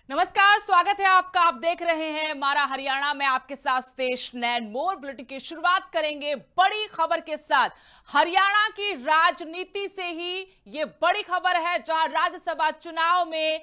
नमस्कार, स्वागत है आपका। आप देख रहे हैं हमारा हरियाणा में, आपके साथ स्टेश नैन मोर। बुलेटिन की शुरुआत करेंगे बड़ी खबर के साथ। हरियाणा की राजनीति से ही ये बड़ी खबर है, जहां राज्यसभा चुनाव में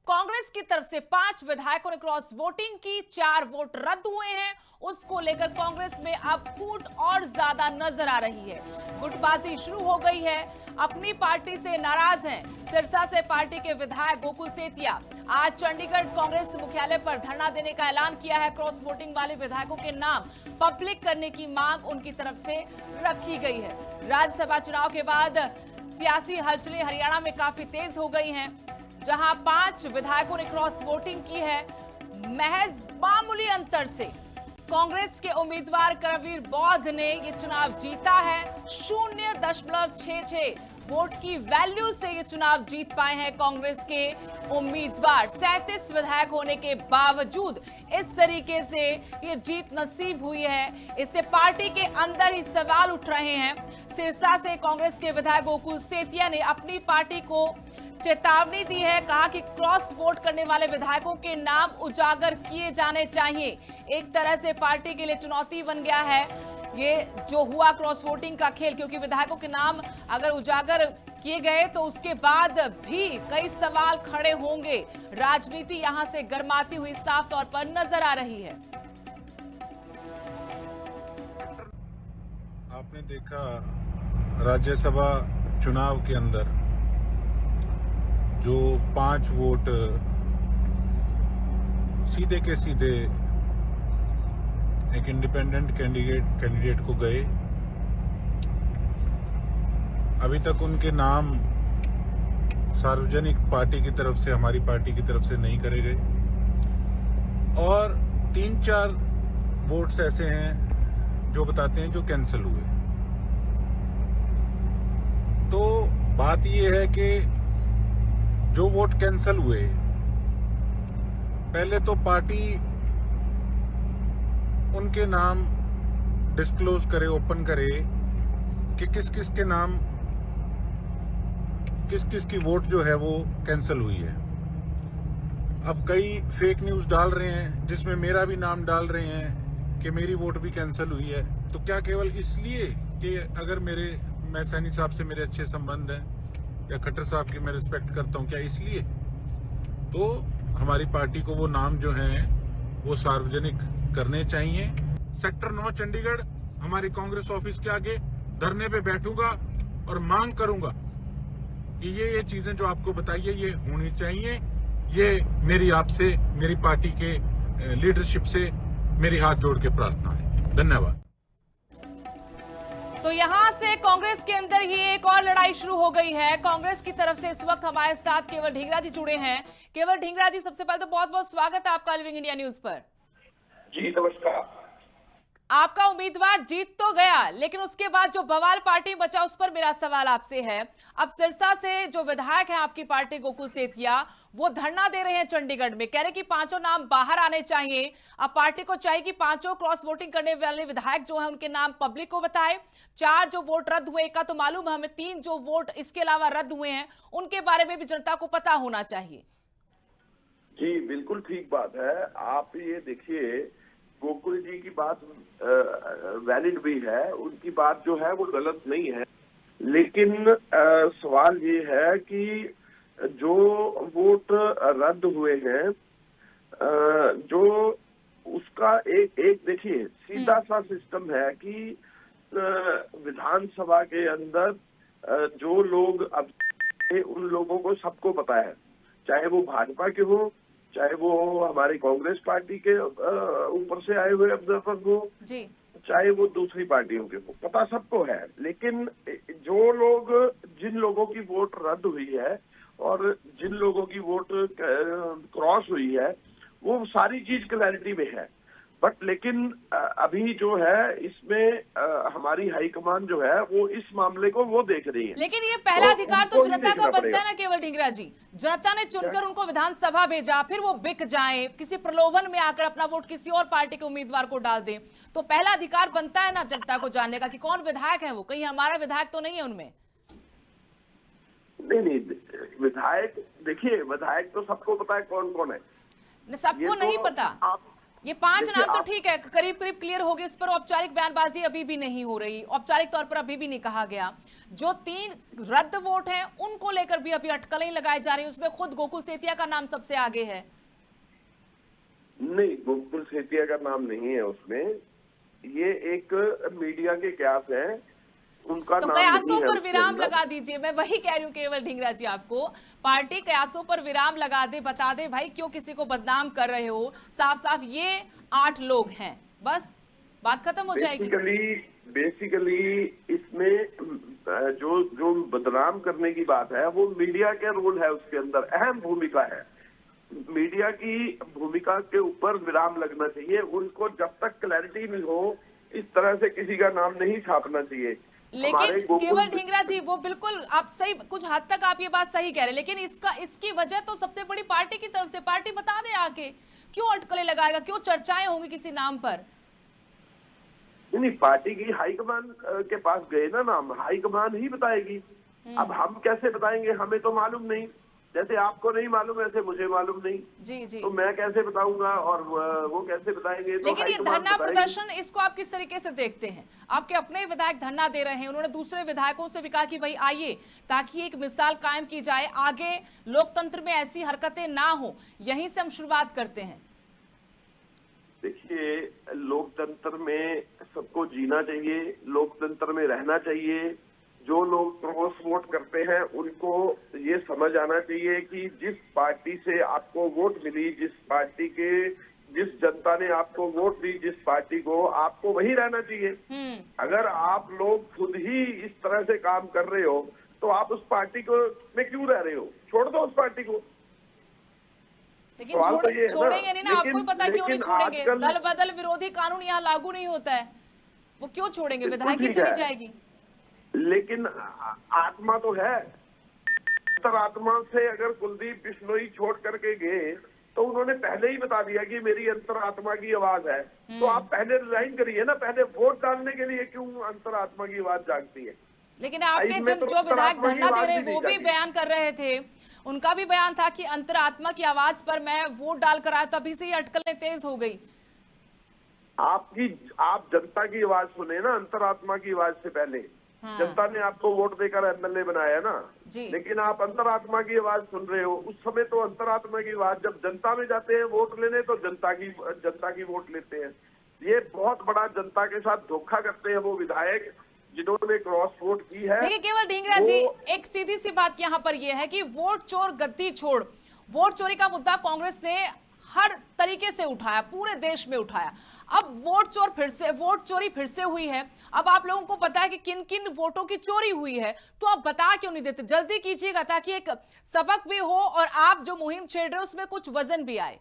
कांग्रेस की तरफ से 5 विधायकों ने क्रॉस वोटिंग की, 4 वोट रद्द हुए हैं। उसको लेकर कांग्रेस में अब फूट और ज्यादा नजर आ रही है। गुटबाजी शुरू हो गई है। अपनी पार्टी से नाराज हैं सिरसा से पार्टी के विधायक गोकुल सेतिया। आज चंडीगढ़ कांग्रेस मुख्यालय पर धरना देने का ऐलान किया है। क्रॉस वोटिंग वाले विधायकों के नाम पब्लिक करने की मांग उनकी तरफ से रखी गई है। राज्यसभा चुनाव के बाद सियासी हलचलें हरियाणा में काफी तेज हो गई हैं, जहां 5 विधायकों ने क्रॉस वोटिंग की है। महज मामूली अंतर से कांग्रेस के उम्मीदवार करमवीर बौद्ध ने ये चुनाव जीता है। 0.66 वोट की वैल्यू से ये चुनाव जीत पाए हैं कांग्रेस के उम्मीदवार। 37 विधायक होने के बावजूद इस तरीके से ये जीत नसीब हुई है। इससे पार्टी के अंदर ही सवाल उठ रहे हैं। सिरसा से कांग्रेस के विधायक गोकुल सेतिया ने अपनी पार्टी को चेतावनी दी है। कहा कि क्रॉस वोट करने वाले विधायकों के नाम उजागर किए जाने चाहिए। एक तरह से पार्टी के लिए चुनौती बन गया है ये जो हुआ क्रॉस वोटिंग का खेल, क्योंकि विधायकों के नाम अगर उजागर किए गए तो उसके बाद भी कई सवाल खड़े होंगे। राजनीति यहां से गर्माती हुई साफ तौर पर नजर आ रही है। आपने देखा राज्यसभा चुनाव के अंदर जो 5 वोट सीधे के सीधे एक इंडिपेंडेंट कैंडिडेट को गए, अभी तक उनके नाम सार्वजनिक पार्टी की तरफ से, हमारी पार्टी की तरफ से नहीं करे गए। और 3-4 वोट्स ऐसे हैं जो बताते हैं जो कैंसिल हुए। तो बात यह है कि जो वोट कैंसिल हुए, पहले तो पार्टी उनके नाम डिस्क्लोज करे, ओपन करे कि किस किस के नाम, किस किस की वोट जो है वो कैंसिल हुई है। अब कई फेक न्यूज डाल रहे हैं जिसमें मेरा भी नाम डाल रहे हैं कि मेरी वोट भी कैंसिल हुई है। तो क्या केवल इसलिए कि अगर मैं सैनी साहब से मेरे अच्छे संबंध हैं या खट्टर साहब की मैं रिस्पेक्ट करता हूं, क्या इसलिए? तो हमारी पार्टी को वो नाम जो हैं वो सार्वजनिक करने चाहिए। सेक्टर 9 चंडीगढ़ हमारे कांग्रेस ऑफिस के आगे धरने पे बैठूंगा और मांग करूंगा कि ये चीजें जो आपको बताई है ये होनी चाहिए। ये मेरी आपसे, मेरी पार्टी के लीडरशिप से मेरी हाथ जोड़ के प्रार्थना है। धन्यवाद। तो यहां से कांग्रेस के अंदर ही एक और लड़ाई शुरू हो गई है। कांग्रेस की तरफ से इस वक्त हमारे साथ केवल ढींगरा जी जुड़े हैं। केवल ढींगरा जी, सबसे पहले तो बहुत बहुत स्वागत है आपका लिविंग इंडिया न्यूज पर। जी नमस्कार। आपका उम्मीदवार जीत तो गया, लेकिन उसके बाद जो बवाल पार्टी बचा उस पर मेरा सवाल आपसे है। अब सिरसा से जो विधायक हैं आपकी पार्टी गोकुल सेतिया, वो धरना दे रहे हैं चंडीगढ़ में, कह रहे कि 5 नाम बाहर आने चाहिए। अब पार्टी को चाहिए कि 5 क्रॉस वोटिंग करने वाले विधायक जो है उनके नाम पब्लिक को बताए। 4 जो वोट रद्द हुए का तो मालूम है हमें, 3 जो वोट इसके अलावा रद्द हुए हैं उनके बारे में भी जनता को पता होना चाहिए। जी बिल्कुल ठीक बात है। आप ये देखिए, गोकुल जी की बात वैलिड भी है, उनकी बात जो है वो गलत नहीं है, लेकिन सवाल ये है कि जो वोट रद्द हुए हैं, जो उसका एक देखिए सीधा सा सिस्टम है कि विधानसभा के अंदर जो लोग अब उन लोगों को सबको पता है, चाहे वो भाजपा के हो, चाहे वो हमारी कांग्रेस पार्टी के ऊपर से आए हुए ऑब्जर्वर हो, चाहे वो दूसरी पार्टियों के हो, पता सबको है। लेकिन जो लोग, जिन लोगों की वोट रद्द हुई है और जिन लोगों की वोट क्रॉस हुई है, वो सारी चीज क्लैरिटी में है। बट लेकिन अभी जो है इसमें हमारी हाईकमान जो है वो इस मामले को वो देख रही है। लेकिन ये पहला अधिकार तो जनता का बनता है ना केवल ढींगरा जी। जनता ने चुनकर उनको विधानसभा भेजा, फिर वो बिक जाए, किसी प्रलोभन में आकर अपना वोट किसी और पार्टी के उम्मीदवार को डाल दे, तो पहला अधिकार बनता है ना जनता को जानने का कि कौन विधायक है वो, कहीं हमारा विधायक तो नहीं है उनमें। नहीं, विधायक देखिए, विधायक तो सबको पता है कौन कौन है। सबको नहीं पता। ये 5 देखिए, नाम तो ठीक है, करीब करीब क्लियर हो गए, इस पर औपचारिक बयानबाजी अभी भी नहीं हो रही, औपचारिक तौर पर अभी भी नहीं कहा गया। जो 3 रद्द वोट हैं उनको लेकर भी अभी अटकलें लगाई जा रही है, उसमें खुद गोकुल सेतिया का नाम सबसे आगे है। नहीं, गोकुल सेतिया का नाम नहीं है उसमें, ये एक मीडिया के कयास है, उनका तो नाम कयासों नहीं है पर उसके विराम अंदर। लगा दीजिए, मैं वही कह रही हूँ केवल ढींगरा जी आपको, पार्टी कयासों पर विराम लगा दे, बता दे भाई क्यों किसी को बदनाम कर रहे हो, साफ साफ ये 8 लोग हैं, बस बात खत्म हो जाएगी। बेसिकली इसमें जो जो बदनाम करने की बात है वो मीडिया का रोल है, उसके अंदर अहम भूमिका है। मीडिया की भूमिका के ऊपर विराम लगना चाहिए, उनको जब तक क्लैरिटी नहीं हो इस तरह से किसी का नाम नहीं छापना चाहिए। लेकिन केवल ढींगरा जी वो बिल्कुल आप सही, कुछ हद तक आप ये बात सही कह रहे हैं, लेकिन इसकी वजह तो सबसे बड़ी पार्टी की तरफ से, पार्टी बता दे आके क्यों अटकलें लगाएगा, क्यों चर्चाएं होंगी किसी नाम पर। नहीं, पार्टी की हाईकमान के पास गए ना नाम, हाईकमान ही बताएगी। अब हम कैसे बताएंगे, हमें तो मालूम नहीं, जैसे आपको नहीं मालूम ऐसे मुझे मालूम नहीं। जी जी। तो मैं कैसे बताऊंगा और वो कैसे बताएंगे। तो लेकिन ये हाईकमान धरना बताएगी। प्रदर्शन, इसको आप किस तरीके से देखते हैं? आपके अपने विधायक धरना दे रहे हैं, उन्होंने दूसरे विधायकों से भी कहा कि भाई आइए, ताकि एक मिसाल कायम की जाए, आगे लोकतंत्र में ऐसी हरकतें ना हो, यहीं से हम शुरुआत करते हैं। देखिए, लोकतंत्र में सबको जीना चाहिए, लोकतंत्र में रहना चाहिए। जो लोग क्रॉस वोट करते हैं उनको ये समझ आना चाहिए कि जिस पार्टी से आपको वोट मिली, जिस जनता ने आपको वोट दी, जिस पार्टी को, आपको वही रहना चाहिए। अगर आप लोग खुद ही इस तरह से काम कर रहे हो तो आप उस पार्टी को में क्यों रह रहे हो, छोड़ दो उस पार्टी को। लेकिन छोड़ेंगे नहीं ना, आपको पता क्यों नहीं छोड़ेंगे? दल बदल विरोधी कानून यहाँ लागू नहीं होता है, वो क्यों छोड़ेंगे? विधायक ही चली जाएगी। लेकिन आत्मा तो है, अंतरात्मा से अगर कुलदीप बिश्नोई छोड़ करके गए तो उन्होंने पहले ही बता दिया कि मेरी अंतरात्मा की आवाज है, तो आप पहले रिजाइन करिए ना, पहले वोट डालने के लिए क्यों अंतरात्मा की आवाज जागती है? लेकिन आपके जो विधायक धरना दे रहे हैं वो भी बयान कर रहे थे, उनका भी बयान था कि अंतरात्मा की आवाज पर मैं वोट डालकर आया, तभी से ये अटकलें तेज हो गई। आप जनता की आवाज सुने ना, अंतरात्मा की आवाज से पहले। जनता ने आपको वोट देकर एमएलए बनाया ना, लेकिन आप अंतरात्मा की आवाज सुन रहे हो। उस समय तो अंतरात्मा की आवाज, जब जनता में जाते हैं वोट लेने तो जनता की वोट लेते हैं। ये बहुत बड़ा जनता के साथ धोखा करते हैं वो विधायक जिन्होंने क्रॉस वोट की है। देखिए केवल ढींगरा जी, एक सीधी सी बात यहाँ पर यह है कि वोट चोर गद्दी छोड़, वोट चोरी का मुद्दा कांग्रेस ने हर तरीके से उठाया, पूरे देश में उठाया। अब वोट चोरी फिर से हुई है। अब आप लोगों को पता है कि किन किन वोटों की चोरी हुई है, तो आप बता क्यों नहीं देते? जल्दी कीजिएगा ताकि एक सबक भी हो और आप जो मुहिम छेड़ रहे हो उसमें कुछ वजन भी आए।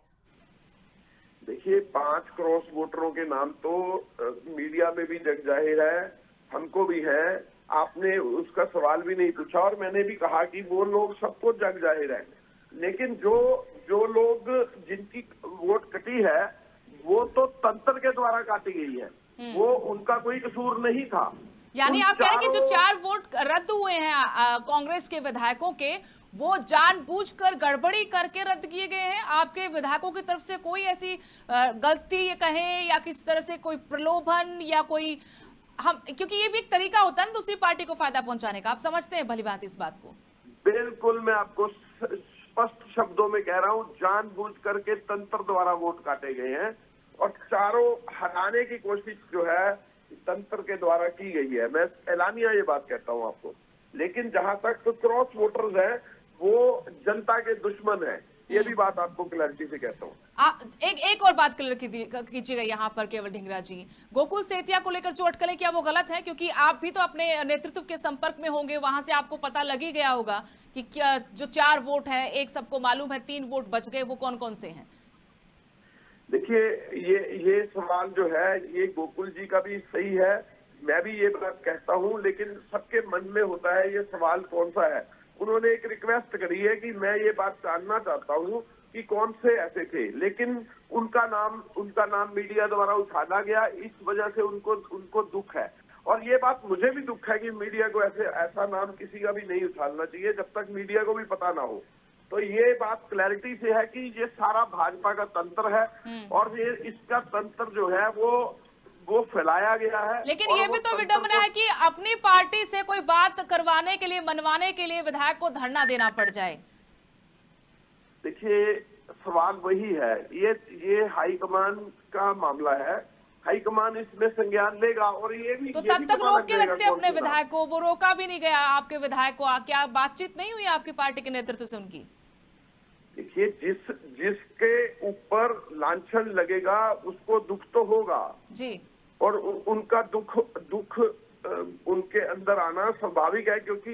देखिए, 5 क्रॉस वोटरों के नाम तो मीडिया में भी जग जाहिर है, हमको भी है। आपने उसका सवाल भी नहीं पूछा और मैंने भी कहा कि वो लोग सबको जग जाहिर है, लेकिन जो लोग जिनकी वोट कटी है वो तो तंत्र के द्वारा काटी गई है, वो उनका कोई कसूर नहीं था। यानी आप कह रहे हैं कि जो 4 वोट रद्द हुए हैं कांग्रेस के विधायकों के, वो जानबूझकर गड़बड़ी करके रद्द किए गए हैं? आपके विधायकों की तरफ से कोई ऐसी गलती ये कहें या किसी तरह से कोई प्रलोभन या कोई, हम, क्योंकि ये भी एक तरीका होता है ना दूसरी पार्टी को फायदा पहुंचाने का, आप समझते हैं भली बात इस बात को? बिल्कुल, मैं आपको स्पष्ट शब्दों में कह रहा हूं, जानबूझ करके तंत्र द्वारा वोट काटे गए हैं और चारों हटाने की कोशिश जो है तंत्र के द्वारा की गई है। मैं एलानिया ये बात कहता हूं आपको। लेकिन जहां तक तो क्रॉस वोटर्स हैं वो जनता के दुश्मन है, ये भी बात आपको क्लैरिटी से कहता हूँ। एक और बात क्लियर कीजिएगा यहाँ पर केवल ढींगरा जी, गोकुल सेतिया को लेकर जो अटकलें, क्या वो गलत है? क्योंकि आप भी तो अपने नेतृत्व के संपर्क में होंगे, वहां से आपको पता लग ही गया होगा कि क्या जो 4 वोट है, एक सबको मालूम है 3 वोट बच गए, वो कौन कौन से हैं? देखिए, ये सवाल जो है ये गोकुल जी का भी सही है, मैं भी ये बात कहता हूँ, लेकिन सबके मन में होता है ये सवाल कौन सा है। उन्होंने एक रिक्वेस्ट करी है कि मैं ये बात जानना चाहता हूँ कि कौन से ऐसे थे, लेकिन उनका नाम मीडिया द्वारा उछाला गया, इस वजह से उनको दुख है। और ये बात मुझे भी दुख है कि मीडिया को ऐसा नाम किसी का भी नहीं उछालना चाहिए जब तक मीडिया को भी पता ना हो। तो ये बात क्लैरिटी से है कि ये सारा भाजपा का तंत्र है और ये इसका तंत्र जो है वो फैलाया गया है। लेकिन ये भी तो विडंबना है कि अपनी पार्टी से कोई बात करवाने के लिए, मनवाने के लिए विधायक को धरना देना पड़ जाए। देखिए, सवाल वही है, ये हाईकमान का मामला है, हाईकमान इसमें संज्ञान लेगा और ये भी तो ये तब भी तक पता रोक लग के जाएगा रखते कौन अपने चुना। विधायक को, वो रोका भी नहीं गया आपके विधायक को, क्या बातचीत नहीं हुई आपकी पार्टी के नेतृत्व से उनकी? देखिए, जिसके ऊपर लांछन लगेगा उसको दुख तो होगा जी, और उनका दुख उनके अंदर आना स्वाभाविक है, क्योंकि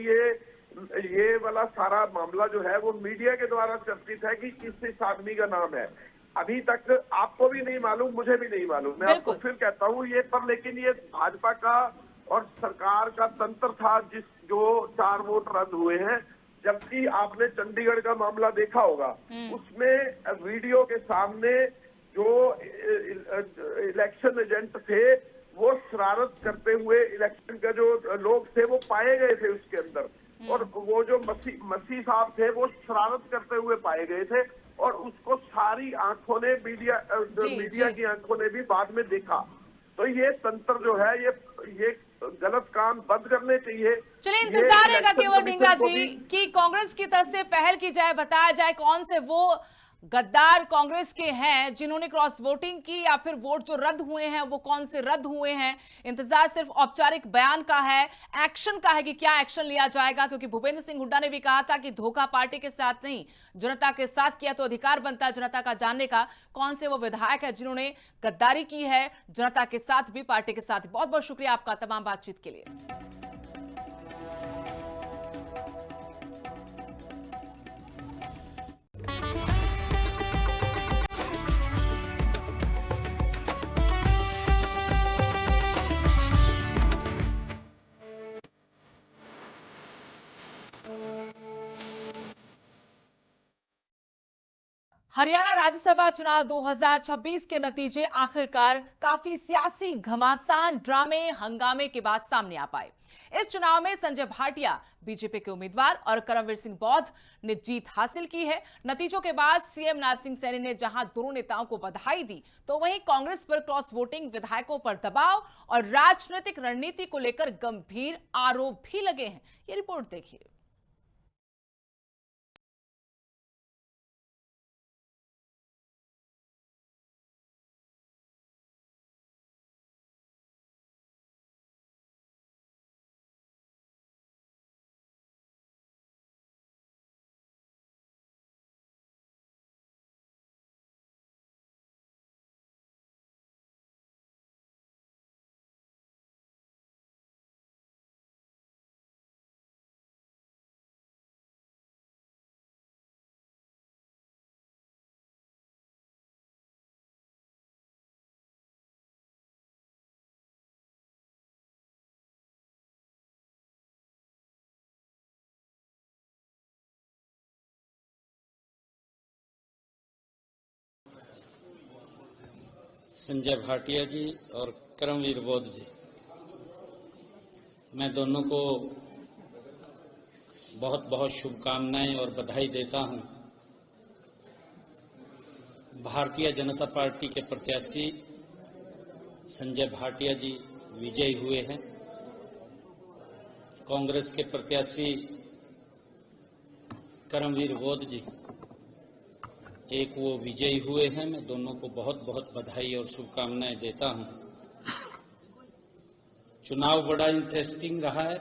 ये वाला सारा मामला जो है वो मीडिया के द्वारा चर्चित है कि किस आदमी का नाम है। अभी तक आपको भी नहीं मालूम, मुझे भी नहीं मालूम, मैं आपको फिर कहता हूँ ये पर, लेकिन ये भाजपा का और सरकार का तंत्र था जो 4 वोट रद्द हुए हैं। जबकि आपने चंडीगढ़ का मामला देखा होगा, उसमें वीडियो के सामने जो इलेक्शन एजेंट थे वो शरारत करते हुए इलेक्शन का जो लोग थे वो पाए गए थे उसके अंदर, और वो जो मसीह साहब थे वो शरारत करते हुए पाए गए थे और उसको सारी आंखों ने मीडिया की आंखों ने भी बाद में देखा। तो ये तंत्र जो है ये गलत काम बंद करने चाहिए। चलिए इंतजार रहेगा केवल ढींगरा जी कि कांग्रेस की तरफ से पहल की जाए, बताया जाए कौन से वो गद्दार कांग्रेस के हैं जिन्होंने क्रॉस वोटिंग की, या फिर वोट जो रद्द हुए हैं वो कौन से रद्द हुए हैं। इंतजार सिर्फ औपचारिक बयान का है, एक्शन का है कि क्या एक्शन लिया जाएगा, क्योंकि भूपेंद्र सिंह हुड्डा ने भी कहा था कि धोखा पार्टी के साथ नहीं जनता के साथ किया, तो अधिकार बनता है जनता का जानने का कौन से वो विधायक है जिन्होंने गद्दारी की है जनता के साथ भी पार्टी के साथ। बहुत बहुत शुक्रिया आपका तमाम बातचीत के लिए। हरियाणा राज्यसभा चुनाव 2026 के नतीजे आखिरकार काफी सियासी घमासान, ड्रामे, हंगामे के बाद सामने आ पाए। इस चुनाव में संजय भाटिया बीजेपी के उम्मीदवार और करमवीर सिंह बौद्ध ने जीत हासिल की है। नतीजों के बाद सीएम नायब सिंह सैनी ने जहां दोनों नेताओं को बधाई दी, तो वहीं कांग्रेस पर क्रॉस वोटिंग, विधायकों पर दबाव और राजनीतिक रणनीति को लेकर गंभीर आरोप भी लगे हैं। ये रिपोर्ट देखिए। संजय भाटिया जी और करमवीर बौद्ध जी, मैं दोनों को बहुत बहुत शुभकामनाएं और बधाई देता हूं। भारतीय जनता पार्टी के प्रत्याशी संजय भाटिया जी विजयी हुए हैं। कांग्रेस के प्रत्याशी करमवीर बौद्ध जी एक वो विजयी हुए हैं। मैं दोनों को बहुत बहुत बधाई और शुभकामनाएं देता हूं। चुनाव बड़ा इंटरेस्टिंग रहा है।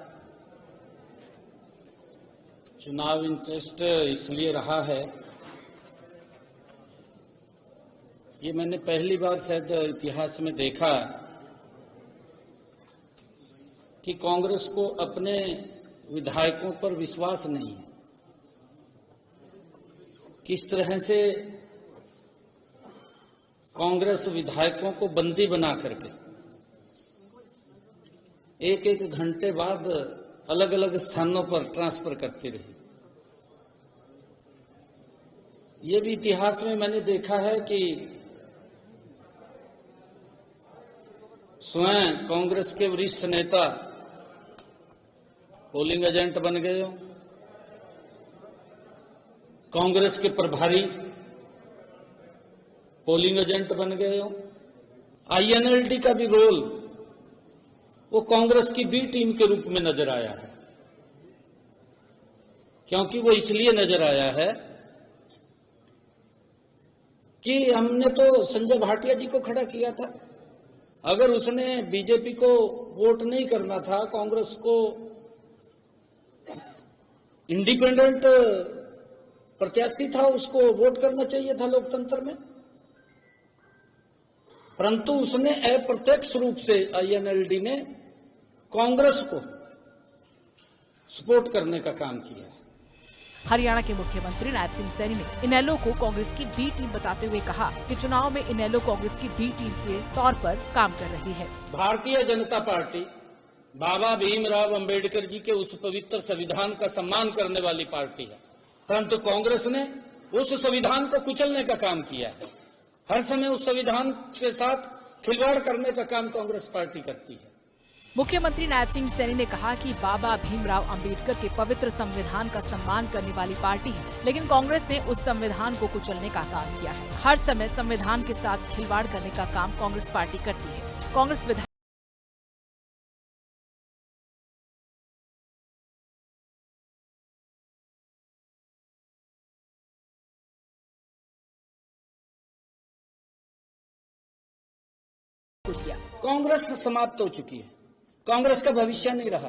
चुनाव इंटरेस्ट इसलिए रहा है, ये मैंने पहली बार शायद इतिहास में देखा कि कांग्रेस को अपने विधायकों पर विश्वास नहीं है। किस तरह से कांग्रेस विधायकों को बंदी बना करके एक एक घंटे बाद अलग अलग स्थानों पर ट्रांसफर करती रही। ये भी इतिहास में मैंने देखा है कि स्वयं कांग्रेस के वरिष्ठ नेता पोलिंग एजेंट बन गए हो, कांग्रेस के प्रभारी पोलिंग एजेंट बन गए हो। आईएनएलडी का भी रोल वो कांग्रेस की बी टीम के रूप में नजर आया है, क्योंकि वो इसलिए नजर आया है कि हमने तो संजय भाटिया जी को खड़ा किया था। अगर उसने बीजेपी को वोट नहीं करना था, कांग्रेस को इंडिपेंडेंट प्रत्याशी था, उसको वोट करना चाहिए था लोकतंत्र में। परंतु उसने अप्रत्यक्ष रूप से आईएनएलडी ने कांग्रेस को सपोर्ट करने का काम किया है। हरियाणा के मुख्यमंत्री नायब सिंह सैनी ने इनेलो को कांग्रेस की बी टीम बताते हुए कहा कि चुनाव में इनेलो कांग्रेस की बी टीम के तौर पर काम कर रही है। भारतीय जनता पार्टी बाबा भीमराव अंबेडकर जी के उस पवित्र संविधान का सम्मान करने वाली पार्टी है, परंतु कांग्रेस ने उस संविधान को कुचलने का काम किया है। हर समय उस संविधान के साथ खिलवाड़ करने का काम कांग्रेस पार्टी करती है। मुख्यमंत्री नायब सिंह सैनी ने कहा कि बाबा भीमराव अंबेडकर के पवित्र संविधान का सम्मान करने वाली पार्टी है, लेकिन कांग्रेस ने उस संविधान को कुचलने का काम किया है। हर समय संविधान के साथ खिलवाड़ करने का काम कांग्रेस पार्टी करती है। कांग्रेस विधायक कांग्रेस समाप्त हो चुकी है, कांग्रेस का भविष्य नहीं रहा।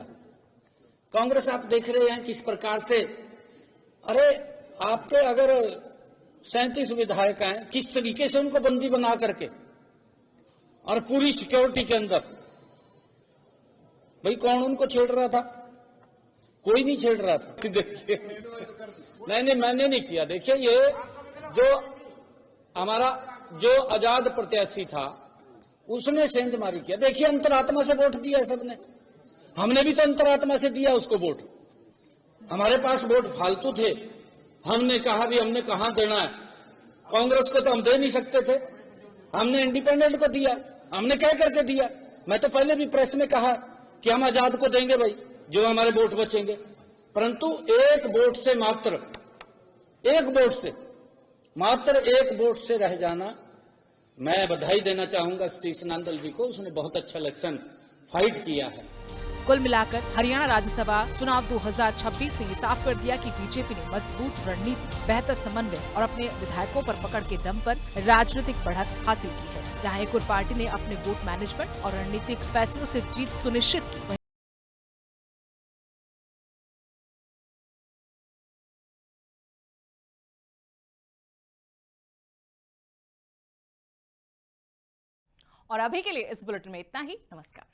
कांग्रेस आप देख रहे हैं किस प्रकार से, अरे आपके अगर 37 विधायक हैं, किस तरीके से उनको बंदी बना करके और पूरी सिक्योरिटी के अंदर, भाई कौन उनको छेड़ रहा था? कोई नहीं छेड़ रहा था। देखिए मैंने नहीं किया। देखिए ये जो हमारा जो आजाद प्रत्याशी था उसने सेंधमारी किया। देखिए अंतरात्मा से वोट दिया सबने, हमने भी तो अंतरात्मा से दिया उसको वोट। हमारे पास वोट फालतू थे, हमने कहा भी हमने कहां देना है। कांग्रेस को तो हम दे नहीं सकते थे, हमने इंडिपेंडेंट को दिया, हमने कह करके दिया। मैं तो पहले भी प्रेस में कहा कि हम आजाद को देंगे भाई जो हमारे वोट बचेंगे, परंतु एक वोट से रह जाना, मैं बधाई देना चाहूंगा सतीश नांदल जी को, उसने बहुत अच्छा इलेक्शन फाइट किया है। कुल मिलाकर हरियाणा राज्यसभा चुनाव 2026 ने साफ कर दिया कि बीजेपी ने मजबूत रणनीति, बेहतर समन्वय और अपने विधायकों पर पकड़ के दम पर राजनीतिक बढ़त हासिल की है। जहां एक और पार्टी ने अपने वोट मैनेजमेंट और रणनीतिक फैसलों से जीत सुनिश्चित की, और अभी के लिए इस बुलेटिन में इतना ही। नमस्कार।